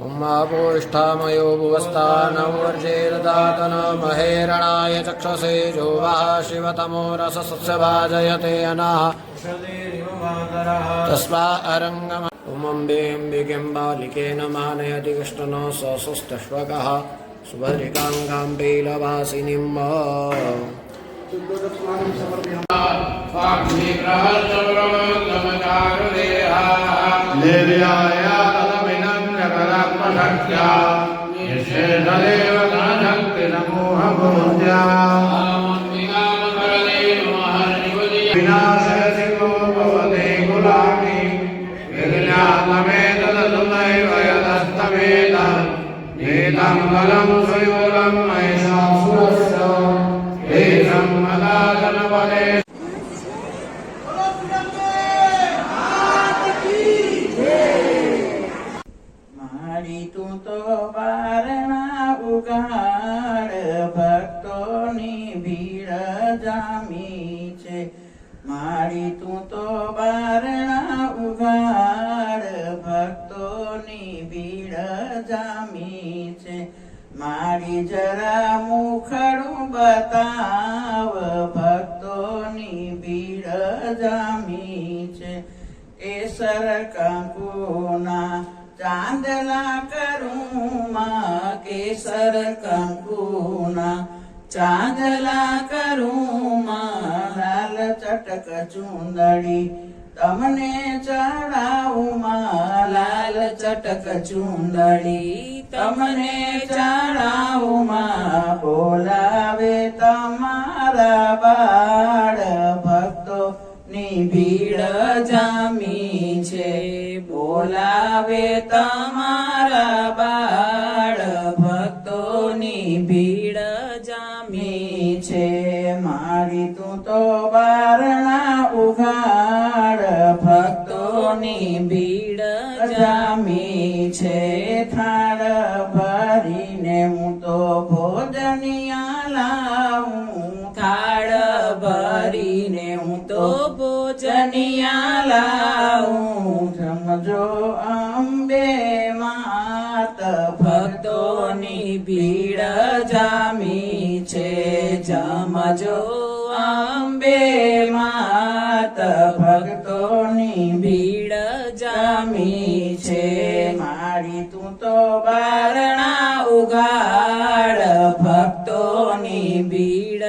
उमापोष्ठामयो भुवस्तानवर्जेर्दातन महेरणाय चक्षसे जोवाः शिवतमो रसस्य भाजयते अनाः तस्मा अरङ्गम उमम्बेऽम्बिकें बालिकेन मानयति कृष्णनो स्वस्तिष्वकः सुभद्रिकाङ्गां पीलवासिनीम् મારી તું તો બારણા ઉગાડ ભક્તોની ભીડ જામી છે. મારી તું તો બારણા ઉગાડ ભક્તોની ભીડ જામી છે. મારી જરા મુખડું બતાવ ભક્તોની ભીડ જામી છે. કેસર કંકુના ચાંદલા કરું માં કેસર કંકુના ચાંદલા કરું માં લાલ ચટક ચુંદડી તમને ચડાવું માં લાલ ચટક ચુંદડી તમને ચડાવું માં બોલાવે તમારા બાળ ભક્તો ની ભીડ જામી છે. બોલાવે તમારા બાળ ભક્તોની ભીડ જામી છે. મારી તું તો બારણા ઉઘાડ ભક્તોની ભીડ જામી છે. થાળ ભરીને હું તો ભોજનિયા લાવું થાળ ભરીને હું તો ભોજનિયા લાવું. સમજો અંબે માત ભક્તોની ભીડ જામી છે. જમજો અંબે માત ભક્તોની ભીડ જામી છે. મારી તું તો બારણા ઉઘાડ ભક્તોની ભીડ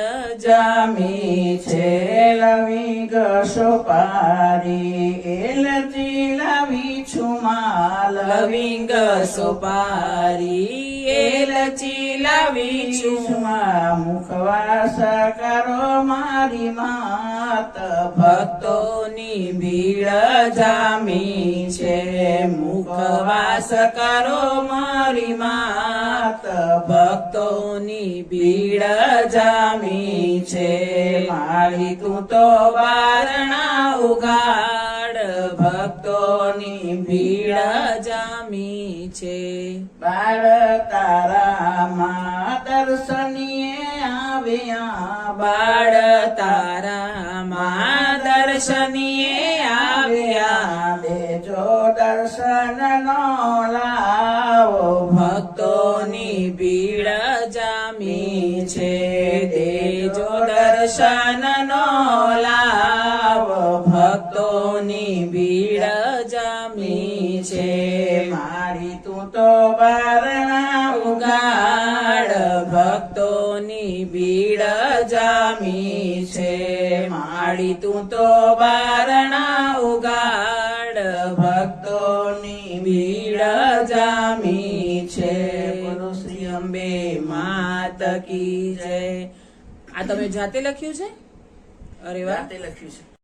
જામી છે. લવિંગ સોપારી એલચી લાવી છું માં લવિંગ સોપારી એલચી લાવી છું માં. મુખવાસ કરો મારી માત ભક્તોની ભીડ જામી છે. મુખવાસ કરો મારી માત ભક્તોની ભીડ જામી છે. મારી તું તો બારણા ઉઘાડ ભક્તોની ભીડ જામી છે. બાળ તારા માં દર્શનીએ આવ્યા બાળ તારા માં દર્શનીએ આવ્યા. દેજો દર્શન નો લાવો ભક્તોની ભીડ જામી છે. દેજો દર્શન નો લાવો ભક્તોની ભીડ જામી છે. મારી તું તો બારણા ઉઘાડ ભક્તોની ભીડ જામી છે. મારી તું તો બારણા ઉઘાડ ભક્તોની ભીડ જામી છે. બોલો શ્રી અંબે માત કી જય. આ તમે જાતે લખ્યું છે? અરે વાહ, જાતે લખ્યું છે.